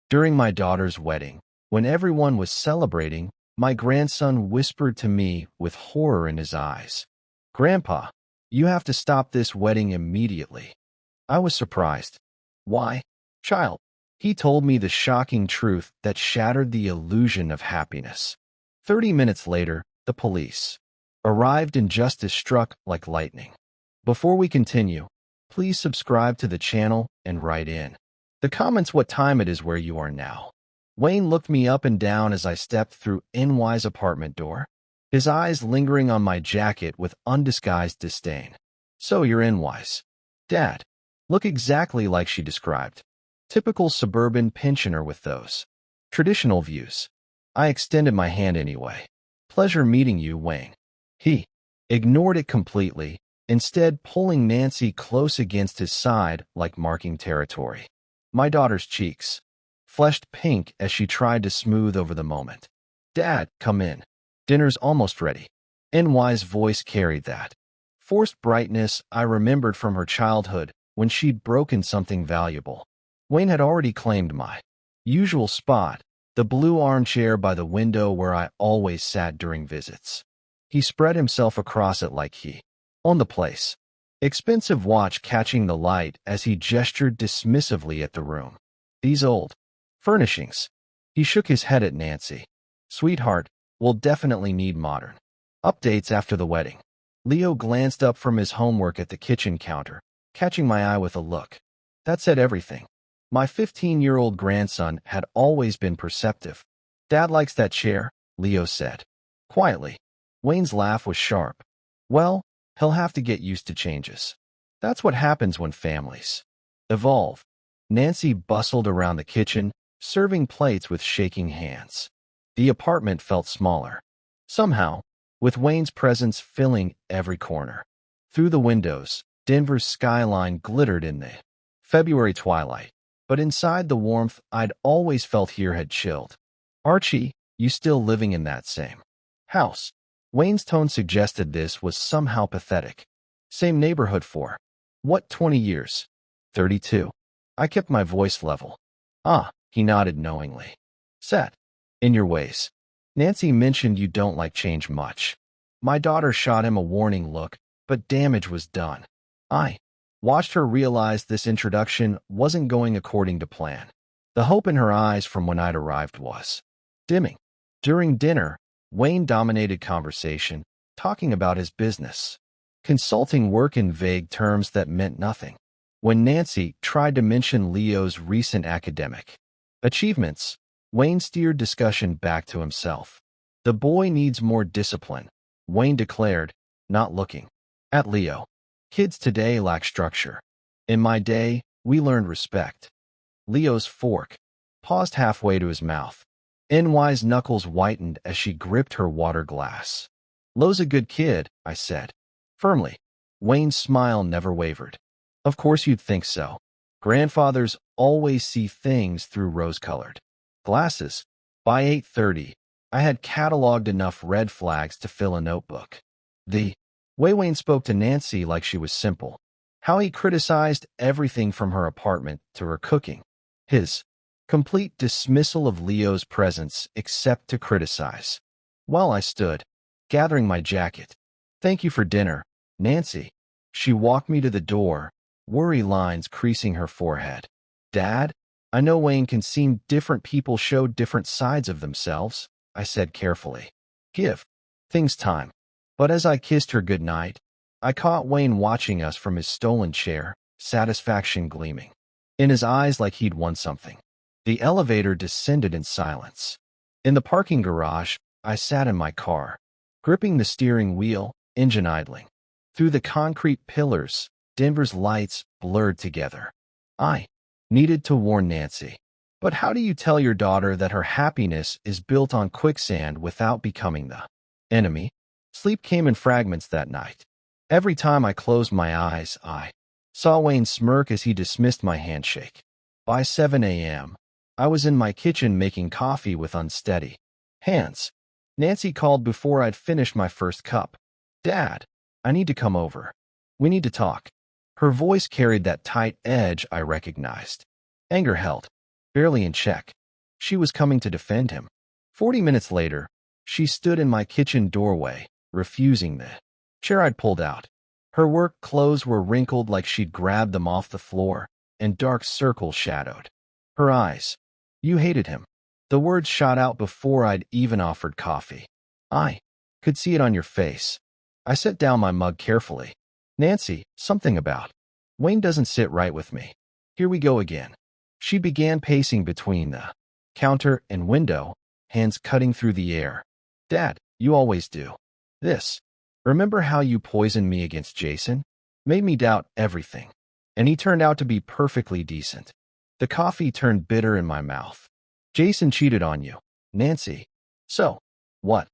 During my daughter's wedding, when everyone was celebrating, my grandson whispered to me with horror in his eyes, "Grandpa, you have to stop this wedding immediately." I was surprised. "Why, child?" He told me the shocking truth that shattered the illusion of happiness. 30 minutes later, the police arrived and justice struck like lightning. Before we continue, please subscribe to the channel and write in the comments what time it is where you are now. Wayne looked me up and down as I stepped through NY's apartment door, his eyes lingering on my jacket with undisguised disdain. "So you're NY's. Dad. Look exactly like she described. Typical suburban pensioner with those traditional views." I extended my hand anyway. "Pleasure meeting you, Wayne." He ignored it completely, instead pulling Nancy close against his side like marking territory. My daughter's cheeks flushed pink as she tried to smooth over the moment. "Dad, come in. Dinner's almost ready." NY's voice carried that forced brightness I remembered from her childhood when she'd broken something valuable. Wayne had already claimed my usual spot, the blue armchair by the window where I always sat during visits. He spread himself across it like he owned the place. Expensive watch catching the light as he gestured dismissively at the room. "These old furnishings." He shook his head at Nancy. "Sweetheart, we'll definitely need modern updates after the wedding." Leo glanced up from his homework at the kitchen counter, catching my eye with a look. That said everything. My 15-year-old grandson had always been perceptive. "Dad likes that chair," Leo said quietly. Wayne's laugh was sharp. "Well, he'll have to get used to changes. That's what happens when families evolve." Nancy bustled around the kitchen, serving plates with shaking hands. The apartment felt smaller, somehow, with Wayne's presence filling every corner. Through the windows, Denver's skyline glittered in the February twilight, but inside the warmth I'd always felt here had chilled. "Archie, you still living in that same house?" Wayne's tone suggested this was somehow pathetic. "Same neighborhood for, what, 20 years? 32. I kept my voice level. "Ah," he nodded knowingly. "Set in your ways. Nancy mentioned you don't like change much." My daughter shot him a warning look, but damage was done. I watched her realize this introduction wasn't going according to plan. The hope in her eyes from when I'd arrived was dimming. During dinner, Wayne dominated conversation, talking about his business, consulting work in vague terms that meant nothing. When Nancy tried to mention Leo's recent academic achievements, Wayne steered discussion back to himself. "The boy needs more discipline," Wayne declared, not looking at Leo. "Kids today lack structure. In my day, we learned respect." Leo's fork paused halfway to his mouth. NY's knuckles whitened as she gripped her water glass. "Lo's a good kid," I said firmly. Wayne's smile never wavered. "Of course you'd think so. Grandfathers always see things through rose-colored glasses." By 8:30, I had cataloged enough red flags to fill a notebook. The way Wayne spoke to Nancy like she was simple. How he criticized everything from her apartment to her cooking. His complete dismissal of Leo's presence except to criticize. While I stood, gathering my jacket. "Thank you for dinner, Nancy." She walked me to the door, worry lines creasing her forehead. "Dad, I know Wayne can seem different people show different sides of themselves," I said carefully. "Give things time." But as I kissed her goodnight, I caught Wayne watching us from his stolen chair, satisfaction gleaming in his eyes like he'd won something. The elevator descended in silence. In the parking garage, I sat in my car, gripping the steering wheel, engine idling. Through the concrete pillars, Denver's lights blurred together. I needed to warn Nancy. But how do you tell your daughter that her happiness is built on quicksand without becoming the enemy? Sleep came in fragments that night. Every time I closed my eyes, I saw Wayne smirk as he dismissed my handshake. By 7 a.m., I was in my kitchen making coffee with unsteady hands. Nancy called before I'd finished my first cup. "Dad, I need to come over. We need to talk." Her voice carried that tight edge I recognized. Anger held barely in check. She was coming to defend him. 40 minutes later, she stood in my kitchen doorway, refusing the chair I'd pulled out. Her work clothes were wrinkled like she'd grabbed them off the floor, and dark circles shadowed her eyes. You hated him. The words shot out before I'd even offered coffee. I could see it on your face. I set down my mug carefully. Nancy, something about Wayne doesn't sit right with me. Here we go again. She began pacing between the counter and window, hands cutting through the air. Dad, you always do this. Remember how you poisoned me against Jason? Made me doubt everything. And he turned out to be perfectly decent. The coffee turned bitter in my mouth. Jason cheated on you, Nancy. So, what?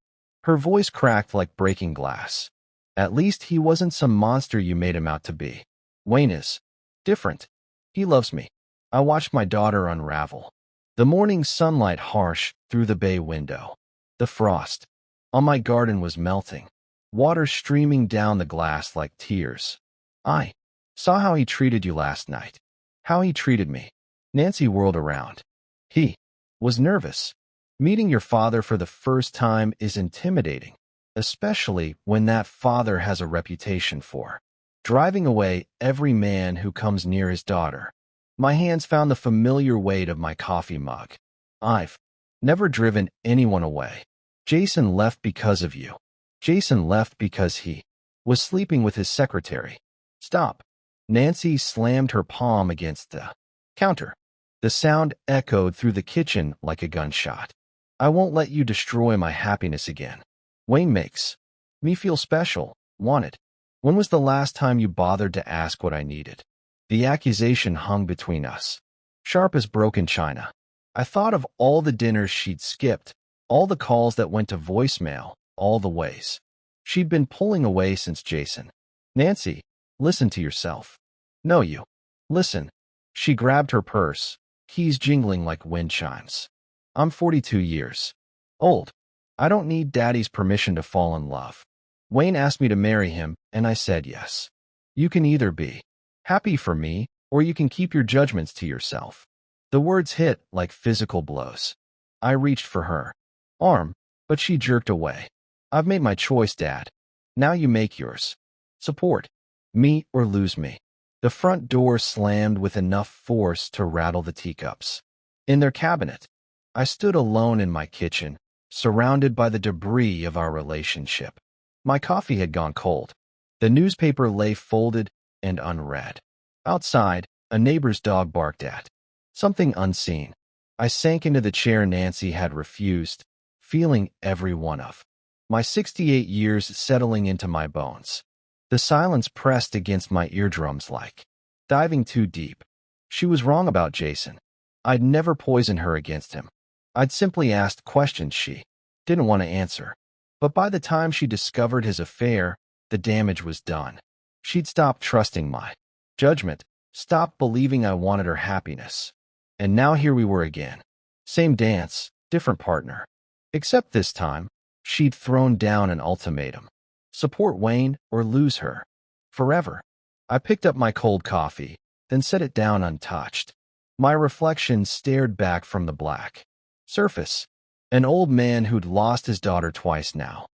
Her voice cracked like breaking glass. At least he wasn't some monster you made him out to be. Wayne is different. He loves me. I watched my daughter unravel. The morning sunlight harsh through the bay window. The frost on my garden was melting, water streaming down the glass like tears. I saw how he treated you last night. How he treated me. Nancy whirled around. He was nervous. Meeting your father for the first time is intimidating, especially when that father has a reputation for driving away every man who comes near his daughter. My hands found the familiar weight of my coffee mug. I've never driven anyone away. Jason left because of you. Jason left because he was sleeping with his secretary. Stop. Nancy slammed her palm against the counter. The sound echoed through the kitchen like a gunshot. I won't let you destroy my happiness again. Wayne makes me feel special, wanted. When was the last time you bothered to ask what I needed? The accusation hung between us, sharp as broken china. I thought of all the dinners she'd skipped, all the calls that went to voicemail, all the ways she'd been pulling away since Jason. Nancy, listen to yourself. No, you. Listen. She grabbed her purse, keys jingling like wind chimes. I'm 42 years old. I don't need Daddy's permission to fall in love. Wayne asked me to marry him, and I said yes. You can either be happy for me, or you can keep your judgments to yourself. The words hit like physical blows. I reached for her arm, but she jerked away. I've made my choice, Dad. Now you make yours. Support me or lose me. The front door slammed with enough force to rattle the teacups in their cabinet. I stood alone in my kitchen, surrounded by the debris of our relationship. My coffee had gone cold. The newspaper lay folded and unread. Outside, a neighbor's dog barked at something unseen. I sank into the chair Nancy had refused, feeling every one of my 68 years settling into my bones. The silence pressed against my eardrums like diving too deep. She was wrong about Jason. I'd never poisoned her against him. I'd simply asked questions she didn't want to answer. But by the time she discovered his affair, the damage was done. She'd stopped trusting my judgment, stopped believing I wanted her happiness. And now here we were again. Same dance, different partner. Except this time, she'd thrown down an ultimatum. Support Wayne or lose her. Forever. I picked up my cold coffee, then set it down untouched. My reflection stared back from the black surface. An old man who'd lost his daughter twice now.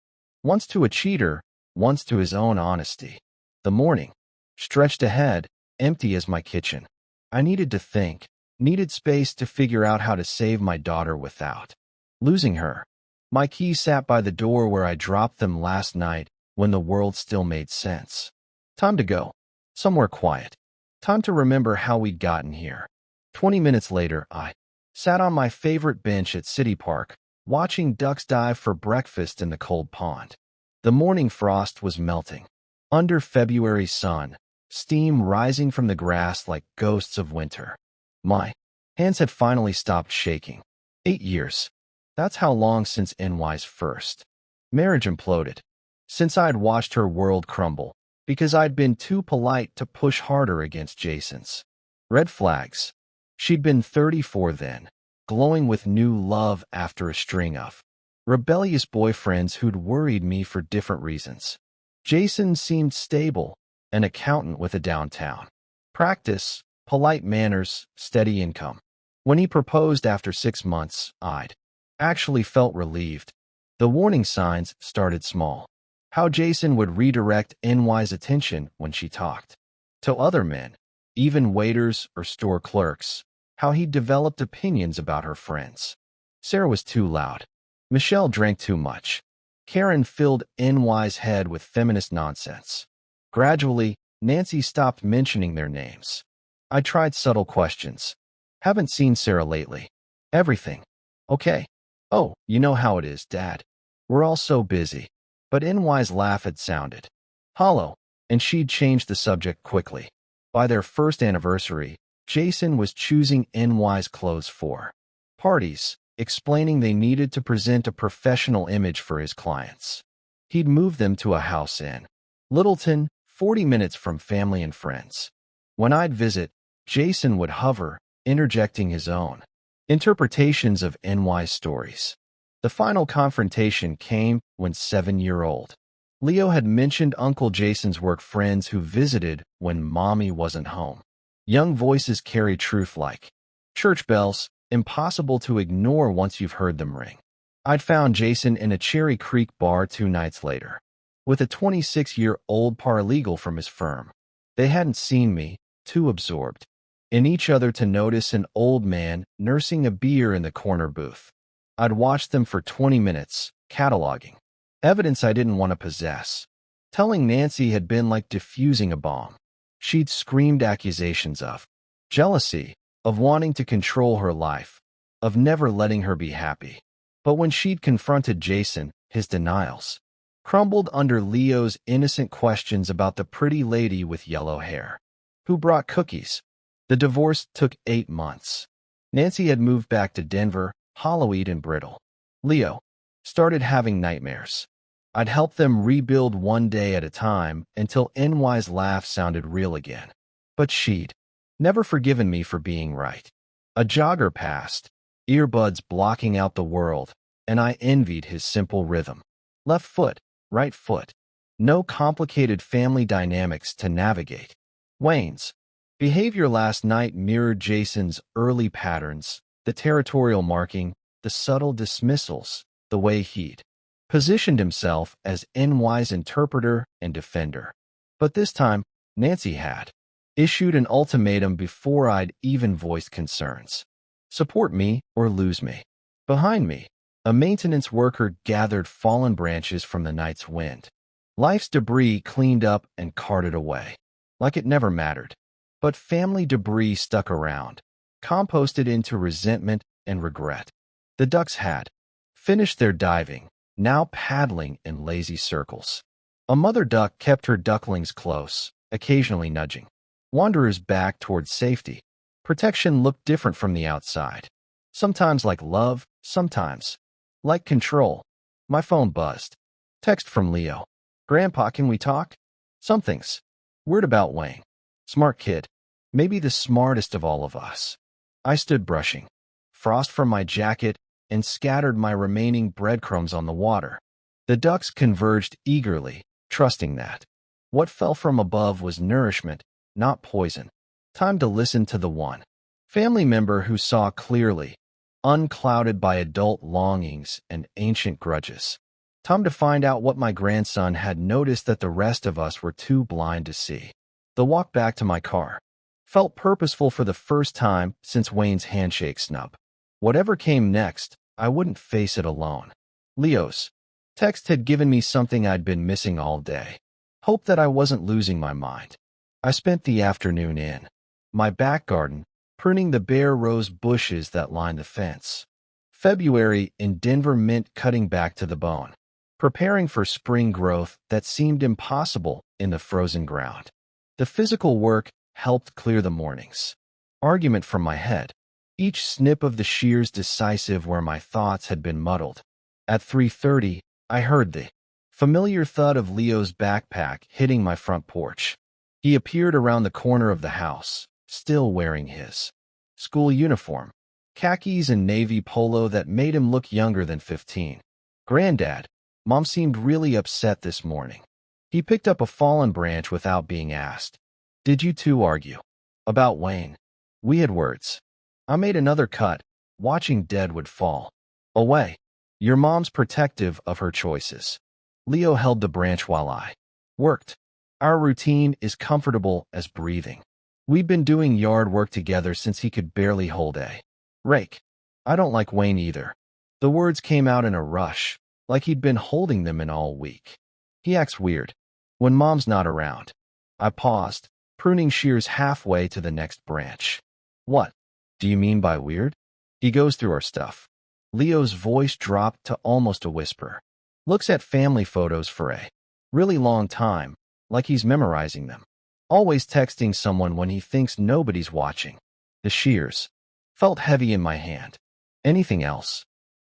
Once to a cheater, once to his own honesty. The morning stretched ahead, empty as my kitchen. I needed to think, needed space to figure out how to save my daughter without losing her. My keys sat by the door where I dropped them last night when the world still made sense. Time to go. Somewhere quiet. Time to remember how we'd gotten here. 20 minutes later, I sat on my favorite bench at City Park, watching ducks dive for breakfast in the cold pond. The morning frost was melting. Under February's sun, steam rising from the grass like ghosts of winter. My hands had finally stopped shaking. 8 years. That's how long since NY's first marriage imploded. Since I'd watched her world crumble, because I'd been too polite to push harder against Jason's red flags. She'd been 34 then, glowing with new love after a string of rebellious boyfriends who'd worried me for different reasons. Jason seemed stable, an accountant with a downtown practice, polite manners, steady income. When he proposed after 6 months, I'd actually felt relieved. The warning signs started small. How Jason would redirect NY's attention when she talked to other men, even waiters or store clerks. How he developed opinions about her friends. Sarah was too loud. Michelle drank too much. Karen filled NY's head with feminist nonsense. Gradually, Nancy stopped mentioning their names. I tried subtle questions. Haven't seen Sarah lately. Everything. Okay. Oh, you know how it is, Dad. We're all so busy. But NY's laugh had sounded hollow, and she'd changed the subject quickly. By their first anniversary, Jason was choosing NY's clothes for parties, explaining they needed to present a professional image for his clients. He'd moved them to a house in Littleton, 40 minutes from family and friends. When I'd visit, Jason would hover, interjecting his own interpretations of NY's stories. The final confrontation came when 7-year-old Leo had mentioned Uncle Jason's work friends who visited when Mommy wasn't home. Young voices carry truth like church bells, impossible to ignore once you've heard them ring. I'd found Jason in a Cherry Creek bar 2 nights later, with a 26-year-old paralegal from his firm. They hadn't seen me, too absorbed in each other to notice an old man nursing a beer in the corner booth. I'd watched them for 20 minutes, cataloging evidence I didn't want to possess. Telling Nancy had been like defusing a bomb. She'd screamed accusations of jealousy, of wanting to control her life, of never letting her be happy. But when she'd confronted Jason, his denials crumbled under Leo's innocent questions about the pretty lady with yellow hair who brought cookies. The divorce took 8 months. Nancy had moved back to Denver, hollow-eyed and brittle. Leo started having nightmares. I'd help them rebuild one day at a time until NY's laugh sounded real again. But she'd never forgiven me for being right. A jogger passed, earbuds blocking out the world, and I envied his simple rhythm. Left foot, right foot. No complicated family dynamics to navigate. Wayne's behavior last night mirrored Jason's early patterns, the territorial marking, the subtle dismissals, the way he'd positioned himself as NY's interpreter and defender. But this time, Nancy had issued an ultimatum before I'd even voiced concerns. Support me or lose me. Behind me, a maintenance worker gathered fallen branches from the night's wind. Life's debris cleaned up and carted away, like it never mattered. But family debris stuck around, composted into resentment and regret. The ducks had finished their diving, now paddling in lazy circles. A mother duck kept her ducklings close, occasionally nudging wanderers back toward safety. Protection looked different from the outside. Sometimes like love, sometimes like control. My phone buzzed. Text from Leo. Grandpa, can we talk? Something's weird about Wayne. Smart kid. Maybe the smartest of all of us. I stood brushing frost from my jacket and scattered my remaining breadcrumbs on the water. The ducks converged eagerly, trusting that what fell from above was nourishment, not poison. Time to listen to the one family member who saw clearly, unclouded by adult longings and ancient grudges. Time to find out what my grandson had noticed that the rest of us were too blind to see. The walk back to my car felt purposeful for the first time since Wayne's handshake snub. Whatever came next, I wouldn't face it alone. Leo's text had given me something I'd been missing all day. Hope that I wasn't losing my mind. I spent the afternoon in my back garden, pruning the bare rose bushes that lined the fence. February in Denver meant cutting back to the bone, preparing for spring growth that seemed impossible in the frozen ground. The physical work helped clear the mornings. Argument from my head. Each snip of the shears decisive where my thoughts had been muddled. At 3:30, I heard the familiar thud of Leo's backpack hitting my front porch. He appeared around the corner of the house, still wearing his school uniform, khakis and navy polo that made him look younger than 15. Granddad, Mom seemed really upset this morning. He picked up a fallen branch without being asked. Did you two argue? About Wayne? We had words. I made another cut, watching Deadwood fall. Away. Your mom's protective of her choices. Leo held the branch while I worked. Our routine is comfortable as breathing. We've been doing yard work together since he could barely hold a rake. I don't like Wayne either. The words came out in a rush, like he'd been holding them in all week. He acts weird. When mom's not around. I paused, pruning shears halfway to the next branch. What do you mean by weird? He goes through our stuff. Leo's voice dropped to almost a whisper. Looks at family photos for a really long time, like he's memorizing them. Always texting someone when he thinks nobody's watching. The shears felt heavy in my hand. Anything else?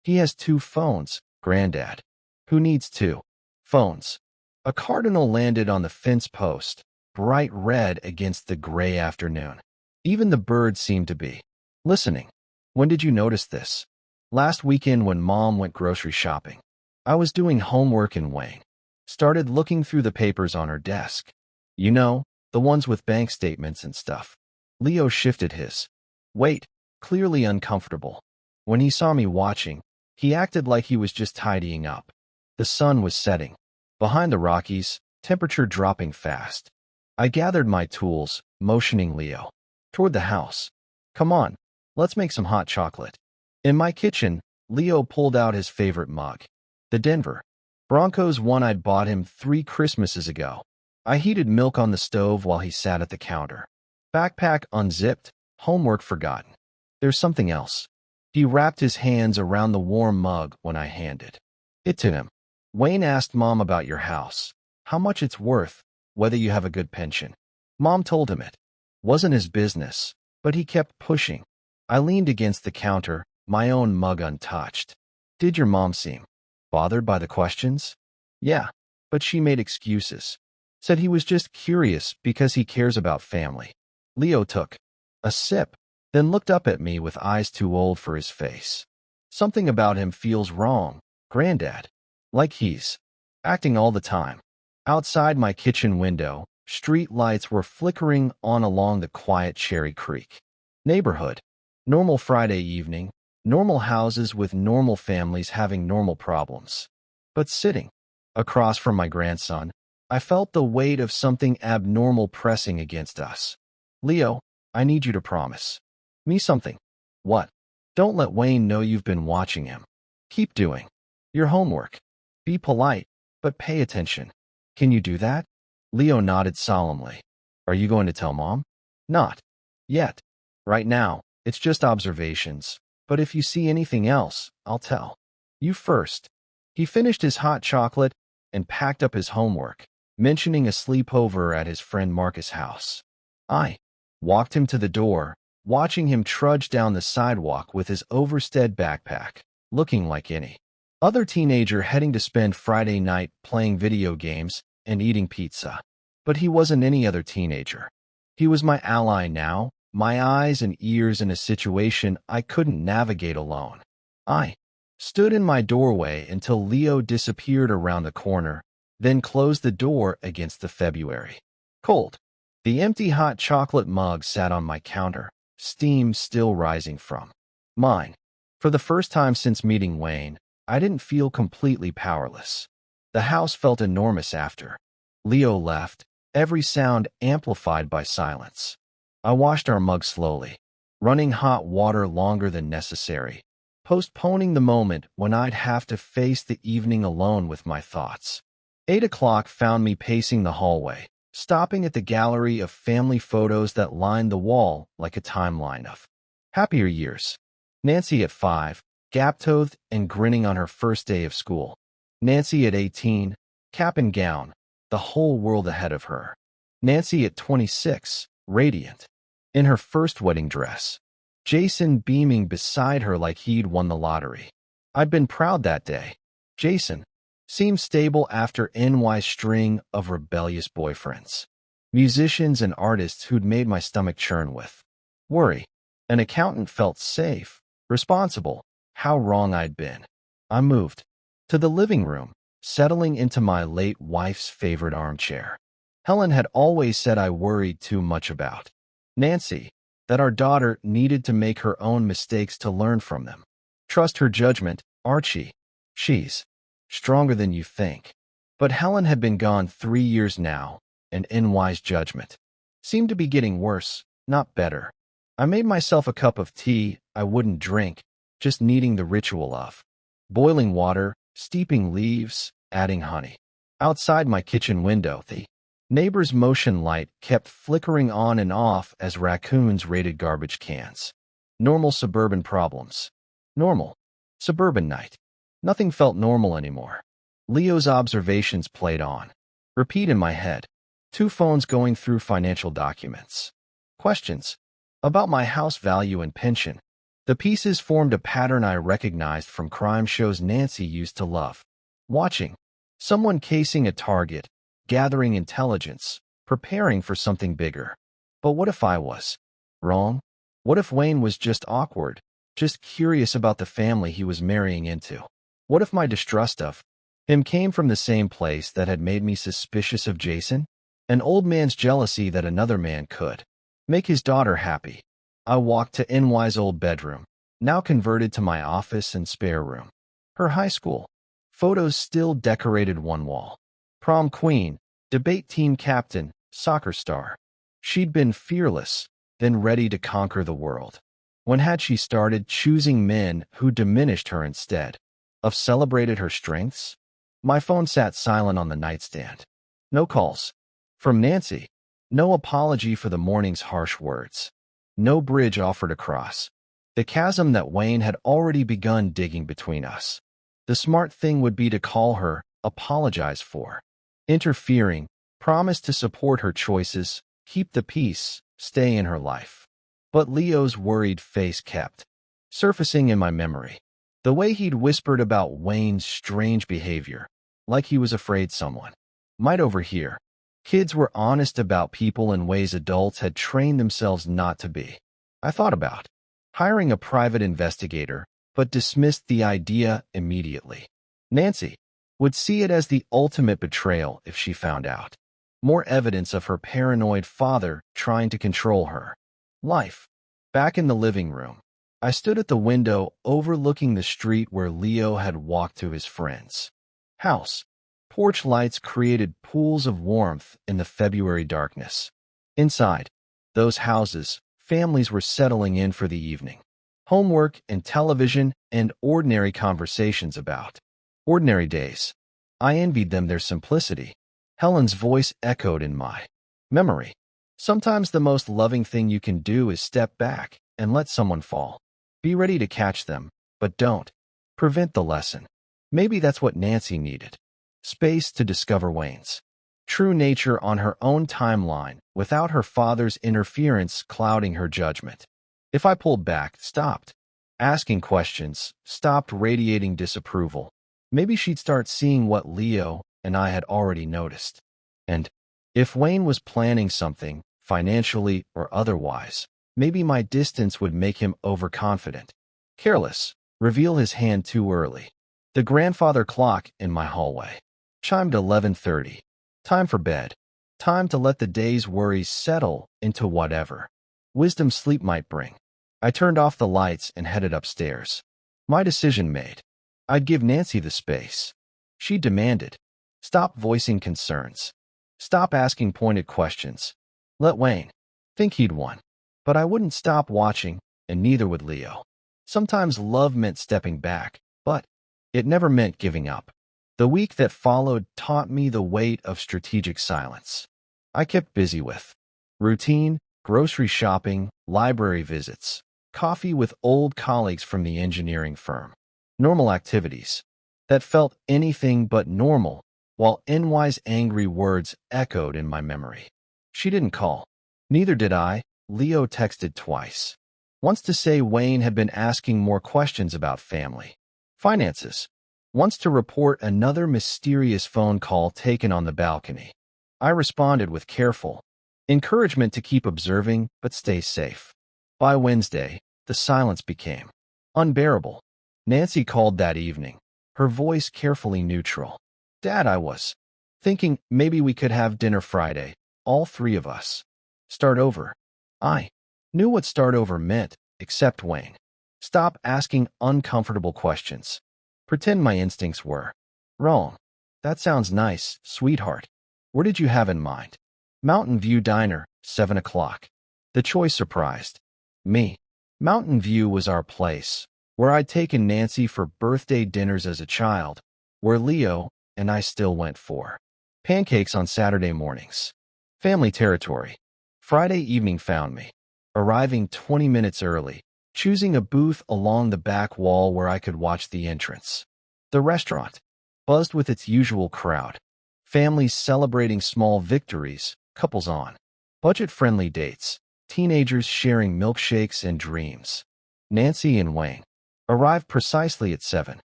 He has 2 phones, Granddad. Who needs 2 phones? A cardinal landed on the fence post, bright red against the gray afternoon. Even the birds seemed to be listening. When did you notice this? Last weekend when Mom went grocery shopping. I was doing homework in Wayne. Started looking through the papers on her desk. You know, the ones with bank statements and stuff. Leo shifted his weight, clearly uncomfortable. When he saw me watching, he acted like he was just tidying up. The sun was setting. Behind the Rockies, temperature dropping fast. I gathered my tools, motioning Leo toward the house. Come on, let's make some hot chocolate. In my kitchen, Leo pulled out his favorite mug. The Denver Broncos one I'd bought him 3 Christmases ago. I heated milk on the stove while he sat at the counter. Backpack unzipped, homework forgotten. There's something else. He wrapped his hands around the warm mug when I handed it to him. Wayne asked Mom about your house, how much it's worth, whether you have a good pension. Mom told him it wasn't his business, but he kept pushing. I leaned against the counter, my own mug untouched. Did your mom seem bothered by the questions? Yeah, but she made excuses. Said he was just curious because he cares about family. Leo took a sip, then looked up at me with eyes too old for his face. Something about him feels wrong, Granddad. Like he's acting all the time. Outside my kitchen window, street lights were flickering on along the quiet Cherry Creek neighborhood. Normal Friday evening, normal houses with normal families having normal problems. But sitting across from my grandson, I felt the weight of something abnormal pressing against us. Leo, I need you to promise me something. What? Don't let Wayne know you've been watching him. Keep doing your homework. Be polite, but pay attention. Can you do that? Leo nodded solemnly. Are you going to tell Mom? Not yet. Right now, it's just observations. But if you see anything else, I'll tell you first. He finished his hot chocolate and packed up his homework, mentioning a sleepover at his friend Marcus' house. I walked him to the door, watching him trudge down the sidewalk with his overstead backpack, looking like any other teenager heading to spend Friday night playing video games and eating pizza. But he wasn't any other teenager. He was my ally now, my eyes and ears in a situation I couldn't navigate alone. I stood in my doorway until Leo disappeared around the corner, then closed the door against the February cold. The empty hot chocolate mug sat on my counter, steam still rising from mine. For the first time since meeting Wayne, I didn't feel completely powerless. The house felt enormous after Leo left, every sound amplified by silence. I washed our mug slowly, running hot water longer than necessary, postponing the moment when I'd have to face the evening alone with my thoughts. 8 o'clock found me pacing the hallway, stopping at the gallery of family photos that lined the wall like a timeline of happier years. Nancy at 5, gap-toothed and grinning on her first day of school. Nancy at 18, cap and gown, the whole world ahead of her. Nancy at 26, radiant, in her first wedding dress. Jason beaming beside her like he'd won the lottery. I'd been proud that day. Jason seemed stable after NY's string of rebellious boyfriends. Musicians and artists who'd made my stomach churn with worry. An accountant felt safe, responsible. How wrong I'd been. I moved to the living room, settling into my late wife's favorite armchair. Helen had always said I worried too much about Nancy, that our daughter needed to make her own mistakes to learn from them. Trust her judgment, Archie. She's stronger than you think. But Helen had been gone 3 years now, and NY's judgment seemed to be getting worse, not better. I made myself a cup of tea I wouldn't drink, just needing the ritual of boiling water, steeping leaves, adding honey. Outside my kitchen window, the neighbor's motion light kept flickering on and off as raccoons raided garbage cans. Normal suburban problems. Normal suburban night. Nothing felt normal anymore. Leo's observations played on. Repeat in my head. 2 phones going through financial documents. Questions about my house value and pension. The pieces formed a pattern I recognized from crime shows Nancy used to love watching. Someone casing a target, gathering intelligence, preparing for something bigger. But what if I was wrong? What if Wayne was just awkward, just curious about the family he was marrying into? What if my distrust of him came from the same place that had made me suspicious of Jason? An old man's jealousy that another man could make his daughter happy. I walked to NY's old bedroom, now converted to my office and spare room. Her high school photos still decorated one wall. Prom queen, debate team captain, soccer star. She'd been fearless, then ready to conquer the world. When had she started choosing men who diminished her instead of celebrated her strengths? My phone sat silent on the nightstand. No calls from Nancy. No apology for the morning's harsh words. No bridge offered across the chasm that Wayne had already begun digging between us. The smart thing would be to call her, apologize for interfering, promise to support her choices, keep the peace, stay in her life. But Leo's worried face kept surfacing in my memory. The way he'd whispered about Wayne's strange behavior, like he was afraid someone might overhear. Kids were honest about people in ways adults had trained themselves not to be. I thought about hiring a private investigator, but dismissed the idea immediately. Nancy would see it as the ultimate betrayal if she found out. More evidence of her paranoid father trying to control her life. Back in the living room, I stood at the window overlooking the street where Leo had walked to his friend's house. Porch lights created pools of warmth in the February darkness. Inside those houses, families were settling in for the evening. Homework and television and ordinary conversations about ordinary days. I envied them their simplicity. Helen's voice echoed in my memory. Sometimes the most loving thing you can do is step back and let someone fall. Be ready to catch them, but don't prevent the lesson. Maybe that's what Nancy needed. Space to discover Wayne's true nature on her own timeline without her father's interference clouding her judgment. If I pulled back, stopped asking questions, stopped radiating disapproval, maybe she'd start seeing what Leo and I had already noticed. And if Wayne was planning something, financially or otherwise, maybe my distance would make him overconfident, careless, reveal his hand too early. The grandfather clock in my hallway chimed 11:30. Time for bed. Time to let the day's worries settle into whatever wisdom sleep might bring. I turned off the lights and headed upstairs. My decision made. I'd give Nancy the space she demanded. Stop voicing concerns. Stop asking pointed questions. Let Wayne think he'd won. But I wouldn't stop watching, and neither would Leo. Sometimes love meant stepping back, but it never meant giving up. The week that followed taught me the weight of strategic silence. I kept busy with routine, grocery shopping, library visits, coffee with old colleagues from the engineering firm. Normal activities that felt anything but normal, while NY's angry words echoed in my memory. She didn't call. Neither did I. Leo texted twice. Once to say Wayne had been asking more questions about family finances. Once to report another mysterious phone call taken on the balcony. I responded with careful encouragement to keep observing but stay safe. By Wednesday, the silence became unbearable. Nancy called that evening, her voice carefully neutral. Dad, I was thinking maybe we could have dinner Friday, all 3 of us. Start over. I Knew what start over meant, except Wayne. Stop asking uncomfortable questions. Pretend my instincts were wrong. That sounds nice, sweetheart. Where did you have in mind? Mountain View Diner, 7 o'clock. The choice surprised me. Mountain View was our place, where I'd taken Nancy for birthday dinners as a child, where Leo and I still went for pancakes on Saturday mornings. Family territory. Friday evening found me, arriving 20 minutes early, choosing a booth along the back wall where I could watch the entrance. The restaurant buzzed with its usual crowd. Families celebrating small victories, couples on budget-friendly dates, teenagers sharing milkshakes and dreams. Nancy and Wayne arrived precisely at 7.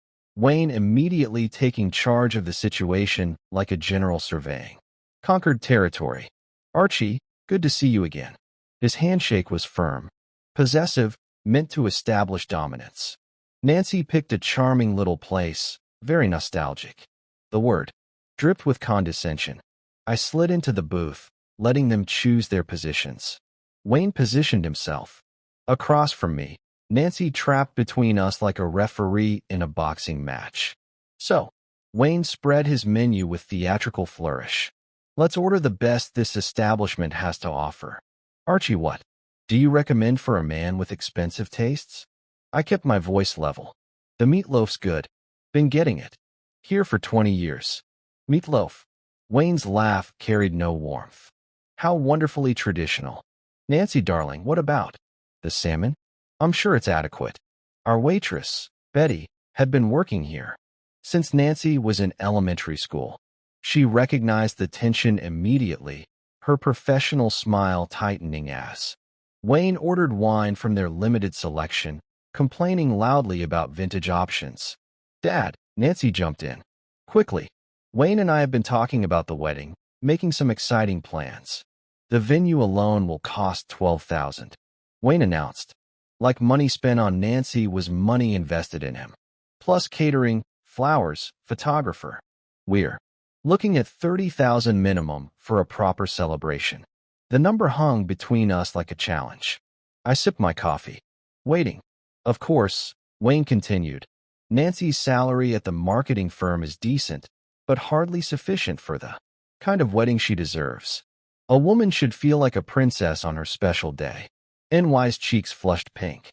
Wayne immediately taking charge of the situation like a general surveying conquered territory. Archie, good to see you again. His handshake was firm, possessive, meant to establish dominance. Nancy picked a charming little place, very nostalgic. The word dripped with condescension. I slid into the booth, letting them choose their positions. Wayne positioned himself across from me, Nancy trapped between us like a referee in a boxing match. So, Wayne spread his menu with theatrical flourish. Let's order the best this establishment has to offer. Archie, what do you recommend for a man with expensive tastes? I kept my voice level. The meatloaf's good. Been getting it. Here for 20 years. Meatloaf. Wayne's laugh carried no warmth. How wonderfully traditional. Nancy, darling, what about the salmon? I'm sure it's adequate. Our waitress, Betty, had been working here since Nancy was in elementary school. She recognized the tension immediately, her professional smile tightening as Wayne ordered wine from their limited selection, complaining loudly about vintage options. Dad, Nancy jumped in. Quickly. Wayne and I have been talking about the wedding, making some exciting plans. The venue alone will cost $12,000. Wayne announced. Like money spent on Nancy was money invested in him. Plus catering, flowers, photographer. We're looking at $30,000 minimum for a proper celebration. The number hung between us like a challenge. I sipped my coffee, waiting. Of course, Wayne continued. Nancy's salary at the marketing firm is decent, but hardly sufficient for the kind of wedding she deserves. A woman should feel like a princess on her special day. NY's cheeks flushed pink.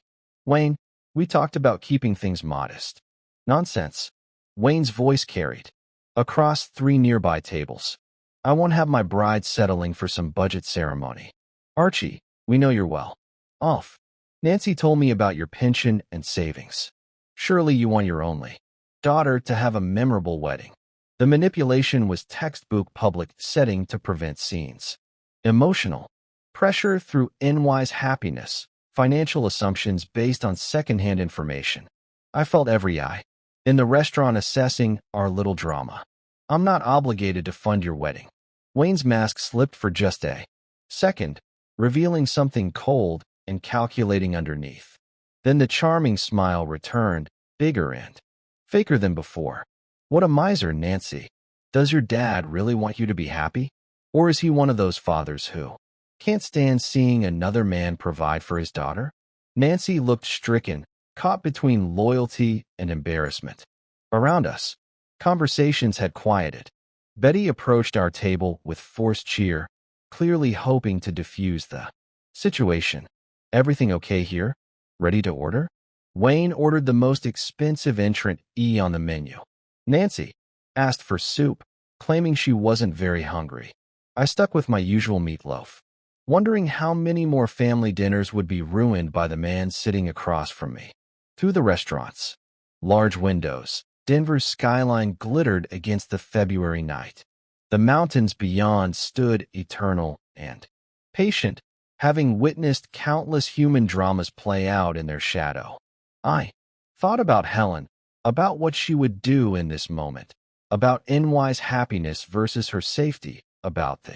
Wayne, we talked about keeping things modest. Nonsense. Wayne's voice carried across 3 nearby tables. I won't have my bride settling for some budget ceremony. Archie, we know you're well off. Nancy told me about your pension and savings. Surely you want your only daughter to have a memorable wedding. The manipulation was textbook public setting to prevent scenes. Emotional pressure through NY's happiness, financial assumptions based on secondhand information. I felt every eye in the restaurant assessing our little drama. I'm not obligated to fund your wedding. Wayne's mask slipped for just a second, revealing something cold and calculating underneath. Then the charming smile returned, bigger and faker than before. What a miser, Nancy. Does your dad really want you to be happy? Or is he one of those fathers who can't stand seeing another man provide for his daughter? Nancy looked stricken, caught between loyalty and embarrassment. Around us, conversations had quieted. Betty approached our table with forced cheer, clearly hoping to diffuse the situation. Everything okay here? Ready to order? Wayne ordered the most expensive entrant E on the menu. Nancy asked for soup, claiming she wasn't very hungry. I stuck with my usual meatloaf, wondering how many more family dinners would be ruined by the man sitting across from me. Through the restaurants, large windows, Denver's skyline glittered against the February night. The mountains beyond stood eternal and patient, having witnessed countless human dramas play out in their shadow. I thought about Helen, about what she would do in this moment, about NY's happiness versus her safety, about the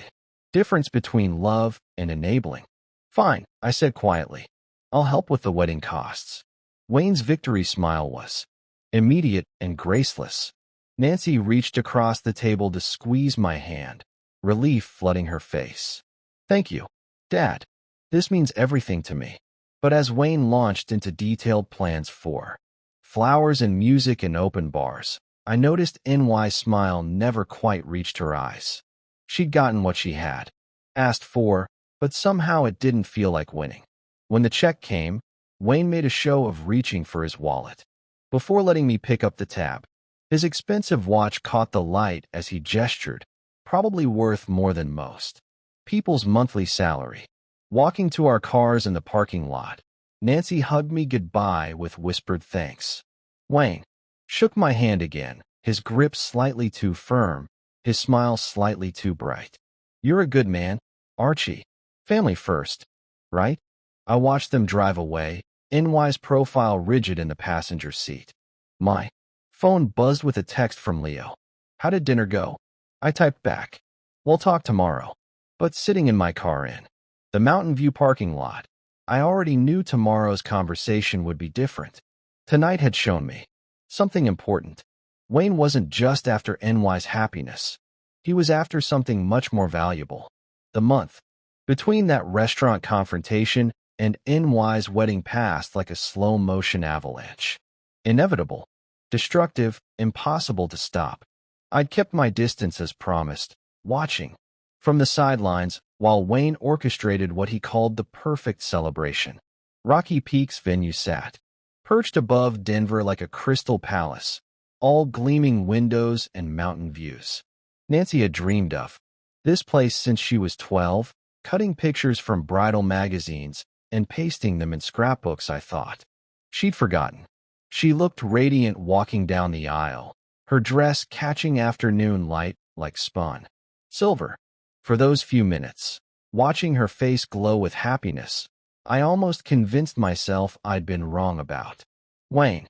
difference between love and enabling. Fine, I said quietly. I'll help with the wedding costs. Wayne's victory smile was immediate and graceless. Nancy reached across the table to squeeze my hand, relief flooding her face. Thank you, Dad. This means everything to me. But as Wayne launched into detailed plans for flowers and music and open bars, I noticed NY's smile never quite reached her eyes. She'd gotten what she had asked for, but somehow it didn't feel like winning. When the check came, Wayne made a show of reaching for his wallet. Before letting me pick up the tab, his expensive watch caught the light as he gestured, probably worth more than most people's monthly salary. Walking to our cars in the parking lot, Nancy hugged me goodbye with whispered thanks. Wayne shook my hand again, his grip slightly too firm, his smile slightly too bright. You're a good man, Archie. Family first, right? I watched them drive away, NY's profile rigid in the passenger seat. My phone buzzed with a text from Leo. How did dinner go? I typed back. We'll talk tomorrow. But sitting in my car in the Mountain View parking lot, I already knew tomorrow's conversation would be different. Tonight had shown me something important. Wayne wasn't just after NY's happiness. He was after something much more valuable. The month between that restaurant confrontation and NY's wedding passed like a slow-motion avalanche. Inevitable, destructive, impossible to stop. I'd kept my distance as promised, watching from the sidelines while Wayne orchestrated what he called the perfect celebration. Rocky Peak's venue sat perched above Denver like a crystal palace, all gleaming windows and mountain views. Nancy had dreamed of this place since she was 12, cutting pictures from bridal magazines and pasting them in scrapbooks, I thought. She'd forgotten. She looked radiant walking down the aisle, her dress catching afternoon light like spun silver. For those few minutes, watching her face glow with happiness, I almost convinced myself I'd been wrong about Wayne.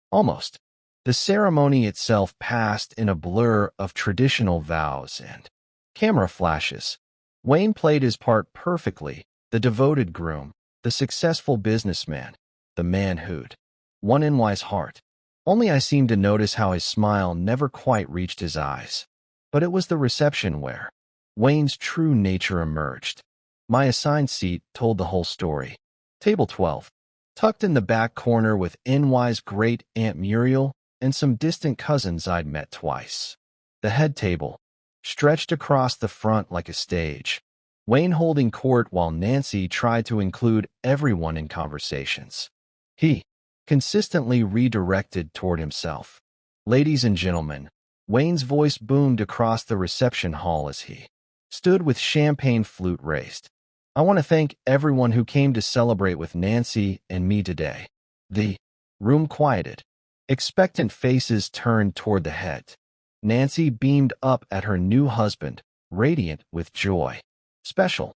Almost. The ceremony itself passed in a blur of traditional vows and camera flashes. Wayne played his part perfectly, the devoted groom, the successful businessman, the man who'd won NY's heart. Only I seemed to notice how his smile never quite reached his eyes. But it was the reception where Wayne's true nature emerged. My assigned seat told the whole story. Table 12, tucked in the back corner with NY's great Aunt Muriel and some distant cousins I'd met twice. The head table stretched across the front like a stage, Wayne holding court while Nancy tried to include everyone in conversations. He consistently redirected toward himself. Ladies and gentlemen, Wayne's voice boomed across the reception hall as he stood with champagne flute raised. I want to thank everyone who came to celebrate with Nancy and me today. The room quieted. Expectant faces turned toward the head. Nancy beamed up at her new husband, radiant with joy. Special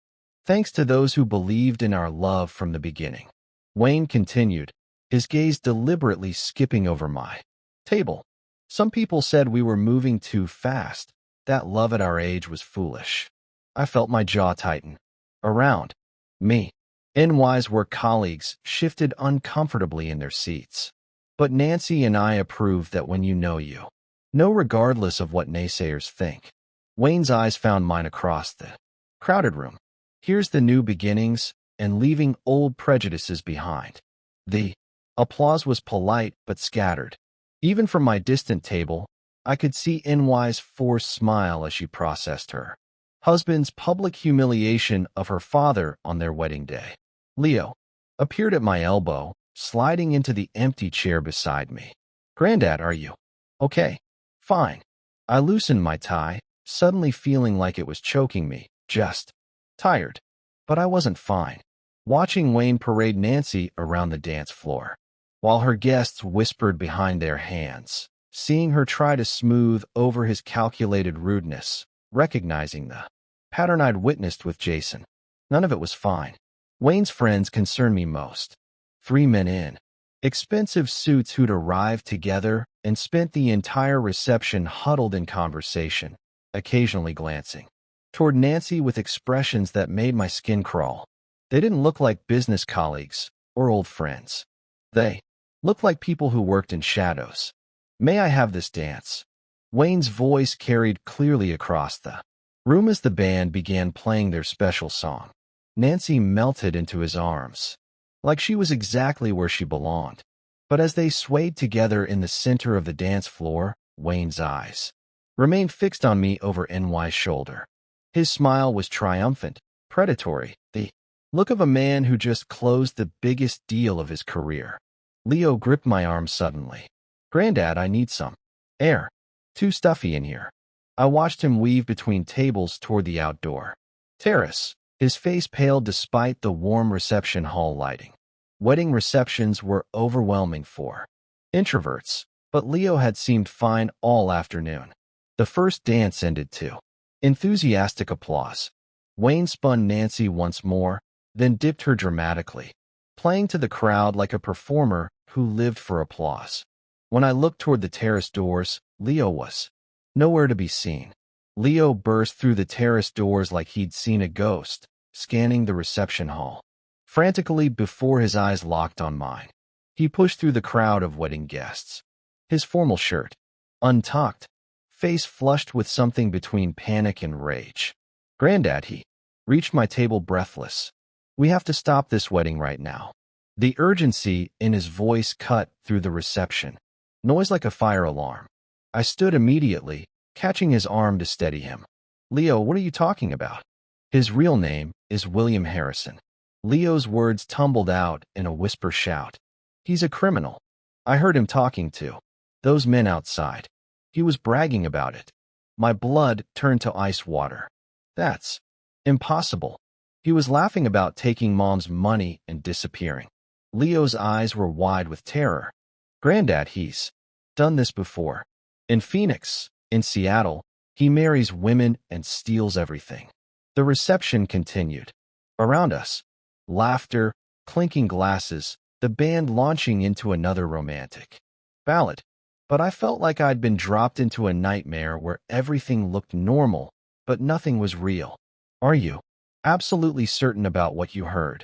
thanks to those who believed in our love from the beginning. Wayne continued, his gaze deliberately skipping over my table. Some people said we were moving too fast, that love at our age was foolish. I felt my jaw tighten. Around me, NY's work colleagues shifted uncomfortably in their seats. But Nancy and I approved that when you know regardless of what naysayers think. Wayne's eyes found mine across the crowded room. Here's the new beginnings and leaving old prejudices behind. The applause was polite but scattered. Even from my distant table, I could see NY's forced smile as she processed her husband's public humiliation of her father on their wedding day. Leo appeared at my elbow, sliding into the empty chair beside me. Granddad, are you okay? Fine. I loosened my tie, suddenly feeling like it was choking me, just tired. But I wasn't fine. Watching Wayne parade Nancy around the dance floor, while her guests whispered behind their hands, seeing her try to smooth over his calculated rudeness, recognizing the pattern I'd witnessed with Jason. None of it was fine. Wayne's friends concerned me most. 3 men in expensive suits who'd arrived together and spent the entire reception huddled in conversation, occasionally glancing toward Nancy with expressions that made my skin crawl. They didn't look like business colleagues or old friends. They looked like people who worked in shadows. May I have this dance? Wayne's voice carried clearly across the room as the band began playing their special song. Nancy melted into his arms, like she was exactly where she belonged. But as they swayed together in the center of the dance floor, Wayne's eyes remained fixed on me over NY's shoulder. His smile was triumphant, predatory, the look of a man who just closed the biggest deal of his career. Leo gripped my arm suddenly. "Granddad, I need some air. Too stuffy in here." I watched him weave between tables toward the outdoor terrace. His face paled despite the warm reception hall lighting. Wedding receptions were overwhelming for introverts, but Leo had seemed fine all afternoon. The first dance ended to enthusiastic applause. Wayne spun Nancy once more, then dipped her dramatically, playing to the crowd like a performer who lived for applause. When I looked toward the terrace doors, Leo was nowhere to be seen. Leo burst through the terrace doors like he'd seen a ghost, scanning the reception hall frantically before his eyes locked on mine. He pushed through the crowd of wedding guests, his formal shirt untucked, face flushed with something between panic and rage. "Granddad," he reached my table breathless. "We have to stop this wedding right now." The urgency in his voice cut through the reception, noise like a fire alarm. I stood immediately, catching his arm to steady him. "Leo, what are you talking about?" "His real name is William Harrison." Leo's words tumbled out in a whisper shout. "He's a criminal. I heard him talking to those men outside. He was bragging about it." My blood turned to ice water. "That's impossible." He was laughing about taking Mom's money and disappearing. Leo's eyes were wide with terror. "Granddad, he's done this before. In Phoenix, in Seattle, he marries women and steals everything." The reception continued. Around us, laughter, clinking glasses, the band launching into another romantic ballad. But I felt like I'd been dropped into a nightmare where everything looked normal, but nothing was real. "Are you absolutely certain about what you heard?"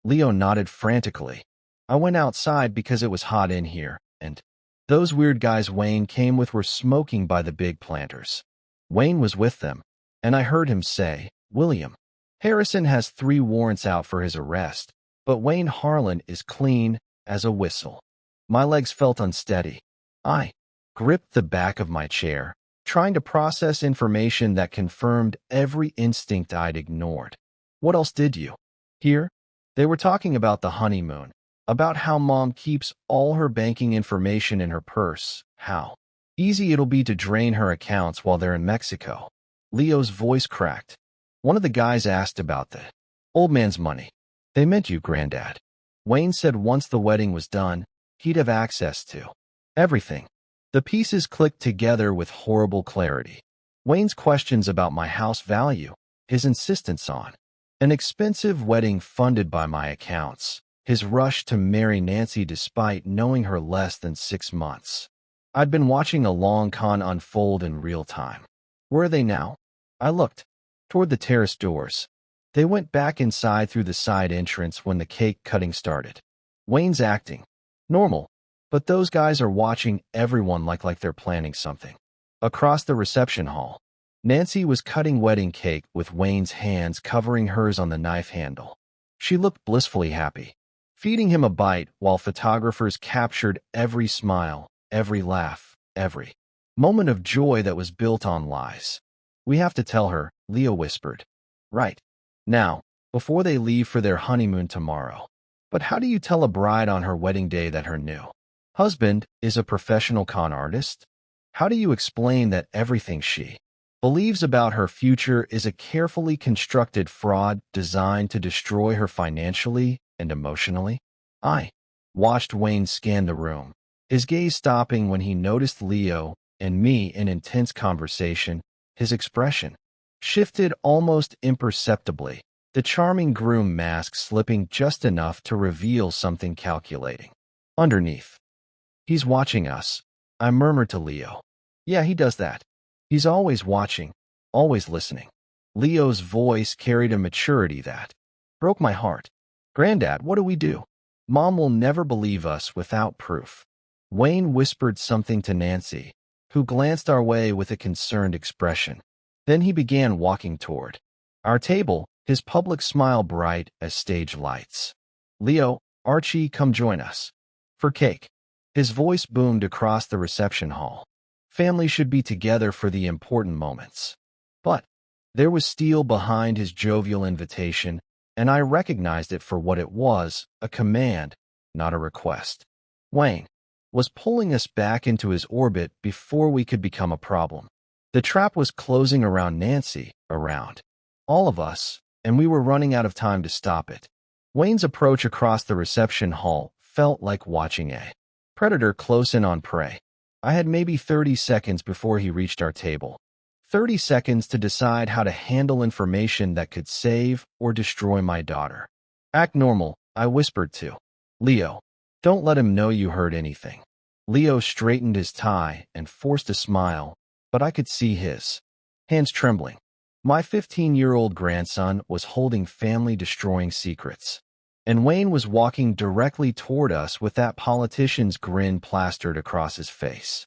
Leo nodded frantically. "I went outside because it was hot in here, and those weird guys Wayne came with were smoking by the big planters. Wayne was with them, and I heard him say, 'William Harrison has 3 warrants out for his arrest, but Wayne Harlan is clean as a whistle.'" My legs felt unsteady. I gripped the back of my chair, trying to process information that confirmed every instinct I'd ignored. "What else did you hear?" "They were talking about the honeymoon, about how Mom keeps all her banking information in her purse, how easy it'll be to drain her accounts while they're in Mexico." Leo's voice cracked. "One of the guys asked about the old man's money." "They meant you, Granddad." Wayne said once the wedding was done, he'd have access to everything. The pieces clicked together with horrible clarity. Wayne's questions about my house value, his insistence on an expensive wedding funded by my accounts, his rush to marry Nancy despite knowing her less than 6 months. I'd been watching a long con unfold in real time. Where are they now? I looked toward the terrace doors. They went back inside through the side entrance when the cake cutting started. Wayne's acting normal, but those guys are watching everyone like they're planning something. Across the reception hall, Nancy was cutting wedding cake with Wayne's hands covering hers on the knife handle. She looked blissfully happy, feeding him a bite while photographers captured every smile, every laugh, every moment of joy that was built on lies. "We have to tell her," Leo whispered. "Right now, before they leave for their honeymoon tomorrow." "But how do you tell a bride on her wedding day that her new husband is a professional con artist? How do you explain that everything she believes about her future is a carefully constructed fraud designed to destroy her financially and emotionally?" I watched Wayne scan the room, his gaze stopping when he noticed Leo and me in intense conversation. His expression shifted almost imperceptibly, the charming groom mask slipping just enough to reveal something calculating underneath. "He's watching us," I murmured to Leo. "Yeah, he does that. He's always watching, always listening." Leo's voice carried a maturity that broke my heart. "Granddad, what do we do? Mom will never believe us without proof." Wayne whispered something to Nancy, who glanced our way with a concerned expression. Then he began walking toward our table, his public smile bright as stage lights. "Leo, Archie, come join us. For cake." His voice boomed across the reception hall. Family should be together for the important moments. But there was steel behind his jovial invitation, and I recognized it for what it was, a command, not a request. Wayne was pulling us back into his orbit before we could become a problem. The trap was closing around Nancy, around all of us, and we were running out of time to stop it. Wayne's approach across the reception hall felt like watching a predator close in on prey. I had maybe 30 seconds before he reached our table. 30 seconds to decide how to handle information that could save or destroy my daughter. "Act normal," I whispered to Leo. "Don't let him know you heard anything." Leo straightened his tie and forced a smile, but I could see his hands trembling. My 15-year-old grandson was holding family-destroying secrets, and Wayne was walking directly toward us with that politician's grin plastered across his face.